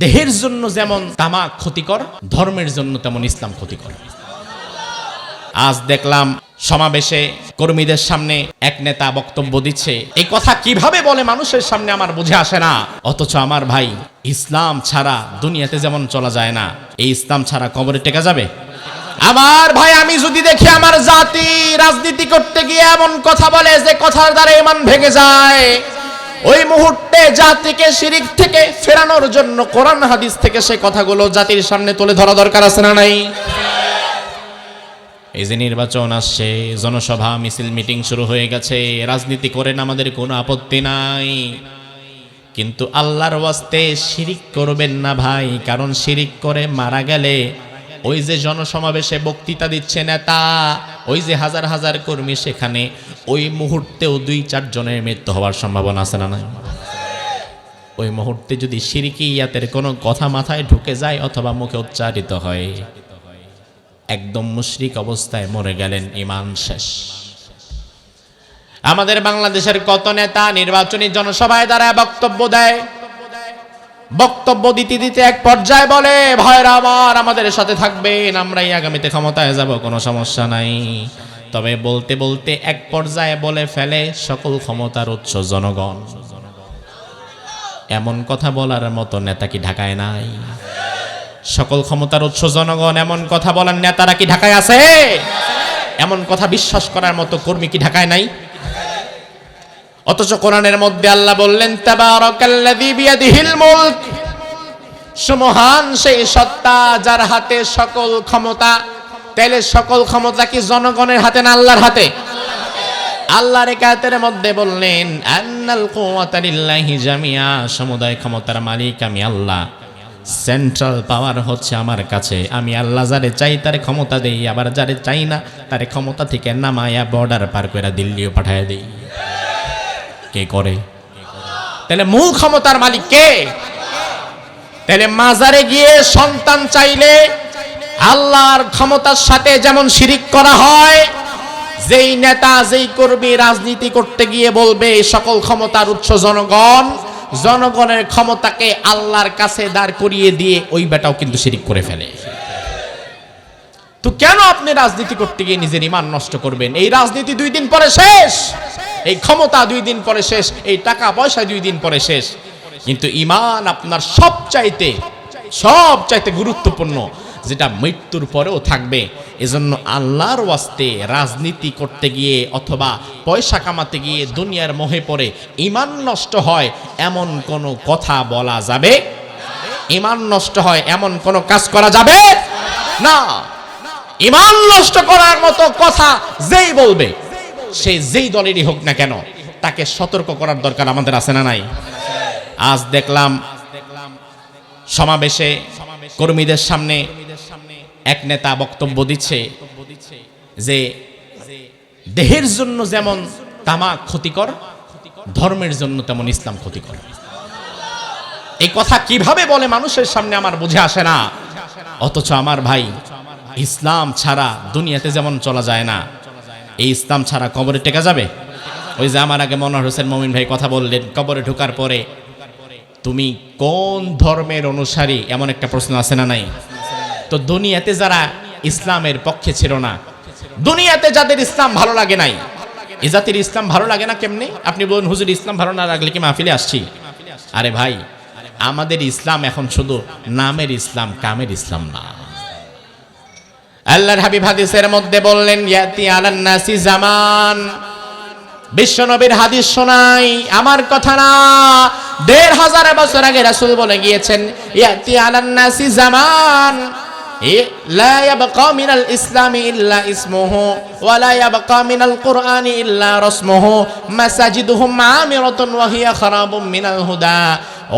দেহের জন্য যেমন তামাক ক্ষতিকর, ধর্মের জন্য তেমন ইসলাম ক্ষতিকর। আজ দেখলাম সমাবেশে কর্মীদের সামনে এক নেতা বক্তব্য দিচ্ছে, এই কথা কিভাবে বলে মানুষের সামনে আমার বুঝে আসে না। অথচ আমার ভাই, ইসলাম ছাড়া দুনিয়াতে যেমন চলা যায় না, এই ইসলাম ছাড়া কবরে টেকা যাবে? আমার ভাই, আমি যদি দেখি আমার জাতি রাজনীতি করতে গিয়ে এমন কথা বলে যে কথার দ্বারা ঈমান ভেঙে যায়, ওই মুহূর্তে জাতিকে শিরিক থেকে ফেরানোর জন্য কোরআন হাদিস থেকে সে কথাগুলো জাতির সামনে তুলে ধরা দরকার আছে না নাই? এই যে নির্বাচন আসছে, জনসভা মিছিল মিটিং শুরু হয়ে গেছে, রাজনীতি করেন, আমাদের কোনো আপত্তি নাই, কিন্তু আল্লাহর ওয়াস্তে শিরিক করবেন না ভাই। কারণ শিরিক করে মারা গেলে ওই যে জনসমাবেশে বক্তৃতা দিচ্ছে নেতা, ওই যে হাজার হাজার কর্মী সেখানে, ওই মুহূর্তেও 2-4 জনের মৃত্যু হওয়ার সম্ভাবনা আছে না নাই? ওই মুহূর্তে যদি শিরকিয়াতের কোনো কথা মাথায় ঢুকে যায় অথবা মুখে উচ্চারিত হয়, একদম মুশরিক অবস্থায় মরে গেলেন, ঈমান শেষ। আমাদের বাংলাদেশের কত নেতা নির্বাচনী জনসভায় দাঁড়ায় বক্তব্য দেয়, বক্তব্য দিতে দিতে এক পর্যায়ে বলে, ভাইরা আমার, আমাদের সাথে থাকবেন, আমরাই আগামীতে ক্ষমতায় যাব, কোনো সমস্যা নাই। তবে বলতে বলতে এক পর্যায়ে বলে ফেলে, সকল ক্ষমতার উৎস জনগণ। এমন কথা বলার মতো নেতা কি ঢাকায় নাই? সকল ক্ষমতার উৎস জনগণ, এমন কথা বলার নেতারা কি ঢাকায় আছে? এমন কথা বিশ্বাস করার মতো কর্মী কি ঢাকায় নাই? অথচ কোরআনের মধ্যে আল্লাহ বললেন, তাবারাকাল্লাযী বিয়াদিহিল মুলক, সুমহান সেই সত্তা যার হাতে সকল ক্ষমতা। তাহলে সকল ক্ষমতা কি জনগণের হাতে না আল্লাহর হাতে? আল্লাহর আয়াতের মধ্যে বললেন, আন্নাল কুওয়াতা লিল্লাহি জামিআ, সমুদায় ক্ষমতার মালিক আমি আল্লাহ, সেন্ট্রাল পাওয়ার হচ্ছে আমার কাছে, আমি আল্লাহ যারে চাই তার ক্ষমতা দেই, আবার যারে চাই না তার ক্ষমতা থেকে নামায়া বর্ডার পার করে দিল্লিও পাঠায় দেই। কে করে? তাহলে মূল ক্ষমতার মালিক কে? তাহলে মাজারে গিয়ে সন্তান চাইলে আল্লাহর ক্ষমতার সাথে যেমন শিরিক করা হয়, যেই নেতা যেই কর্মী রাজনীতি করতে গিয়ে বলবে সকল ক্ষমতার উৎস জনগণ, জনগণের ক্ষমতাকে আল্লাহর কাছে দাঁড় করিয়ে দিয়ে ওই বেটাও কিন্তু শিরিক করে ফেলে। তো কেন আপনি রাজনীতি করতে গিয়ে নিজের ঈমান নষ্ট করবেন? এই রাজনীতি 2 দিন পরে শেষ, এই ক্ষমতা 2 দিন পরে শেষ, এই টাকা পয়সা 2 দিন পরে শেষ, কিন্তু ঈমান আপনার সবচাইতে গুরুত্বপূর্ণ, যেটা মৃত্যুর পরেও থাকবে। এজন্য আল্লাহর ওয়াস্তে রাজনীতি করতে গিয়ে অথবা পয়সা কামাতে গিয়ে দুনিয়ার মোহে পড়ে ঈমান নষ্ট হয় এমন কোনো কথা বলা যাবে? ঈমান নষ্ট হয় এমন কোনো কাজ করা যাবে না। ঈমান নষ্ট করার মতো কথা যেই বলবে, সে যেই দলেরই হোক না কেন, তাকে সতর্ক করার দরকার আমাদের আছে না নাই? আজ দেখলাম সমাবেশে কর্মীদের সামনে এক নেতা বক্তব্য দিচ্ছে যে দেহের জন্য যেমন তামাক ক্ষতিকর, ধর্মের জন্য তেমন ইসলাম ক্ষতিকর। এই কথা কিভাবে বলে মানুষের সামনে আমার বুঝে আসে না। অথচ আমার ভাই, ইসলাম ছাড়া দুনিয়াতে যেমন চলা যায় না, এই ইসলাম ছাড়া কবরে টেকা যাবে? ওই যে আমার আগে মনোহর হোসেন মমিন ভাই কথা বললেন, কবরে ঢোকার পরে তুমি কোন ধর্মের অনুসারী, এমন একটা প্রশ্ন আছে না নাই? তো দুনিয়াতে যারা ইসলামের পক্ষে ছিল না, দুনিয়াতে যাদের ইসলাম ভালো লাগে নাই, এ জাতির ইসলাম ভালো লাগে না কেমনে? আপনি বলুন, হুজুর ইসলাম ভালো না লাগলে কি মাহফিলে আসছি? আরে ভাই, আমাদের ইসলাম এখন শুধু নামের ইসলাম, কামের ইসলাম না। আল্লাহর হাবিব হাদিসের মধ্যে বললেন, ইয়াতি আলান নাসি জামান, বিশ্বনবীর হাদিস শোনাই, আমার কথা না, 1500 বছর আগে রাসূল বলে গিয়েছেন, ইয়াতি আলান নাসি জামান লা ইয়াবকা মিনাল ইসলামি ইল্লা ইসমুহু ওয়া লা ইয়াবকা মিনাল কুরআনি ইল্লা রাসমুহু মাসাজিদুহুম আমিরাতুন ওয়া হিয়া খারাবুম মিনাল হুদা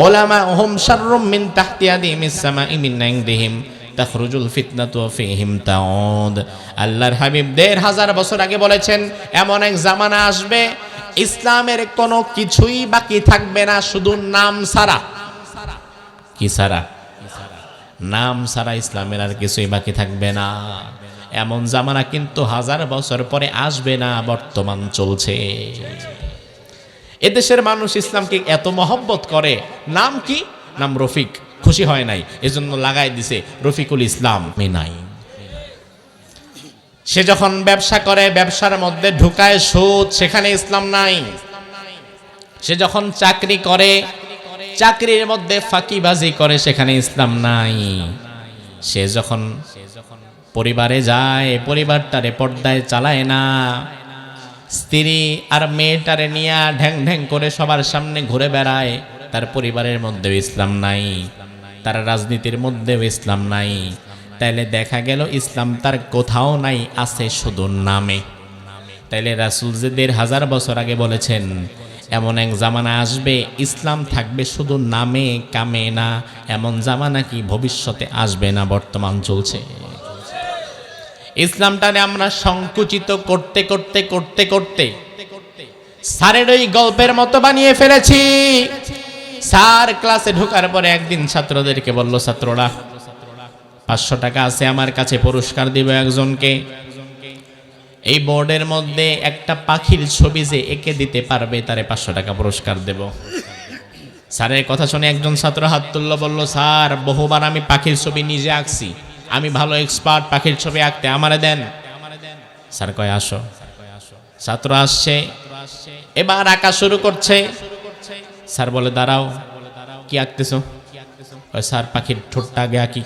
উলামাউহুম শাররুম মিন তাহতি আদিমিস সামাই মিন ইনদিহিম তাখরুজুল ফিতনাতু ফীহিম তাউদ। আল্লাহর হাবিব 1500 বছর আগে বলেছেন, এমন এক জামানা আসবে ইসলামের কোনো কিছুই বাকি থাকবে না, শুধু নাম ছাড়া। কি ছাড়া? নাম ছাড়া ইসলামের আর কিছুই বাকি থাকবে না। এমন জামানা কিন্তু 1000 বছর পরে আসবে না, বর্তমান চলছে। এদেশের মানুষ ইসলামকে এত মহব্বত করে, নাম কি? নাম রফিক। খুশি হয় নাই, এজন্য লাগাই দিছে রফিকুল ইসলাম নাই। সে যখন ব্যবসা করে, ব্যবসার মধ্যে ঢুকায় সুদ, সেখানে ইসলাম নাই। সে যখন চাকরি করে, চাকরির মধ্যে ফাঁকিবাজি করে, সেখানে ইসলাম নাই। সে যখন পরিবারে যায়, পরিবারটারে পর্দায় চালায় না, স্ত্রী আর মেয়েটারে নিয়ে ঢ্যাং ঢ্যাং করে সবার সামনে ঘুরে বেড়ায়, তার পরিবারের মধ্যেও ইসলাম নাই, তার রাজনীতির মধ্যেও ইসলাম নাই। তাইলে দেখা গেল ইসলাম তার কোথাও নাই, আছে শুধু নামে। তাইলে রাসূল যে ১৫০০ বছর আগে বলেছেন, এমন এক জামানা আসবে ইসলাম থাকবে শুধু নামে কামে না, এমন জামানা কি ভবিষ্যতে আসবে না, বর্তমান চলছে। ইসলামটারে আমরা সংকুচিত করতে করতে করতে করতে স্যারের ওই গল্পের মতো বানিয়ে ফেলেছি। স্যার ক্লাসে ঢোকার পরে একদিন ছাত্রদেরকে বলল, ছাত্ররা ৫০০ টাকা আছে আমার কাছে, পুরস্কার দিব একজনকে। এই বোর্ডের মধ্যে একটা পাখির ছবি যে এঁকে দিতে পারবে তারে ৫০০ টাকা পুরস্কার দেব। স্যারের কথা শুনে একজন ছাত্র হাত তুলল, বলল, স্যার বহুবার আমি পাখির ছবি নিজে আঁকছি, আমি ভালো এক্সপার্ট পাখির ছবি আঁকতে, আমারে দেন। স্যার কয় আসো। ছাত্র আসছে, এবার আঁকা শুরু করছে। স্যার বলে, দাঁড়াও, কি আঁকতেছো? স্যার পাখির ঠোঁটটা আগে আঁকি।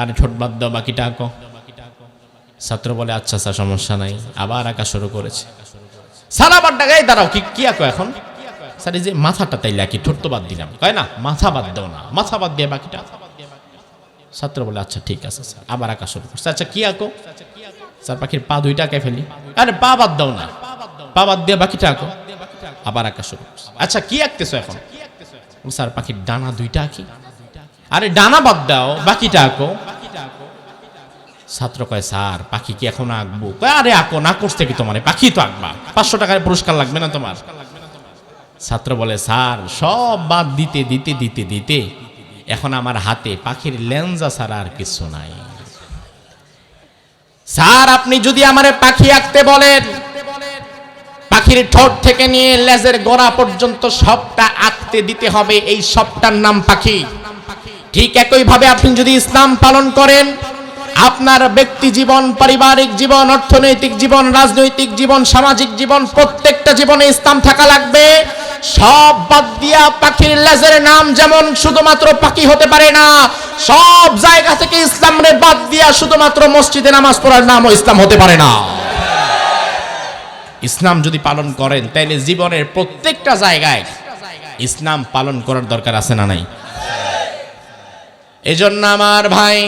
আর ঠোঁট বাদ দাও, বাকিটা আঁকো। ছাত্র বলে, আচ্ছা স্যার, সমস্যা নাই। আবার আঁকা শুরু করেছে। স্যার আবার ডাকাই, দাঁড়াও, কি আঁকো এখন? স্যার এই যে মাথাটা তাইলে আঁকি, ঠোঁট তো বাদ দিলাম। কয় না, মাথা বাদ দাও না, মাথা বাদ দিয়ে বাকিটা। ছাত্র বলে, আচ্ছা ঠিক আছে স্যার। আবার আঁকা শুরু করছে। আচ্ছা কি আঁকো? স্যার পাখির পা দুইটা আঁকে ফেলি। আরে পা বাদ দাও না, পা বাদ দিয়ে বাকিটা আঁকো। আবার আঁকা শুরু করছে। আচ্ছা কি আঁকতেছো এখন? স্যার পাখির ডানা দুইটা আঁকি। আরে ডানা বাদ দাও, বাকিটা আঁকো। ছাত্র কয়, স্যার পাখি কি এখন আঁকবো? আরে আঁকো না, করছে কি তোমার, পাখি তো আঁকবা, ৫০০ টাকার পুরস্কার লাগবে না তোমার? ছাত্র বলে, স্যার সব বাদ দিতে দিতে দিতে দিতে এখন আমার হাতে পাখির লেঞ্জা ছাড়া আর কিছু নাই। স্যার আপনি যদি আমারে পাখি আঁকতে বলেন, পাখির ঠোঁট থেকে নিয়ে লেজের গোড়া পর্যন্ত সবটা আঁকতে দিতে হবে, এই সবটার নাম পাখি। ঠিক একই ভাবে আপনি যদি ইসলাম পালন করেন, আপনার ব্যক্তি জীবন, পারিবারিক জীবন, অর্থনৈতিক জীবন, রাজনৈতিক জীবন, সামাজিক জীবন, প্রত্যেকটা জীবনে ইসলাম থাকা লাগবে। সব বাদ দিয়া পাখির লেজের নাম যেমন শুধুমাত্র পাখি হতে পারে না, সব জায়গা থেকে ইসলামরে বাদ দিয়া শুধুমাত্র মসজিদে নামাজ পড়ার নামও ইসলাম হতে পারে না। ইসলাম যদি পালন করেন তাইলে জীবনের প্রত্যেকটা জায়গায় ইসলাম পালন করার দরকার আছে না নাই? এজন্য আমার ভাই,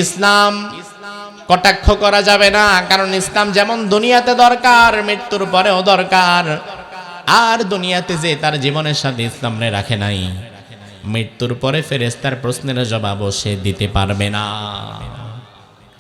ইসলাম কটাক্ষ করা যাবে না, কারণ ইসলাম যেমন দুনিয়াতে দরকার, মৃত্যুর পরেও দরকার। আর দুনিয়াতে যে তার জীবনের সাথে ইসলামে রাখে নাই, মৃত্যুর পরে ফেরেশতার প্রশ্নের জবাবও সে দিতে পারবে না।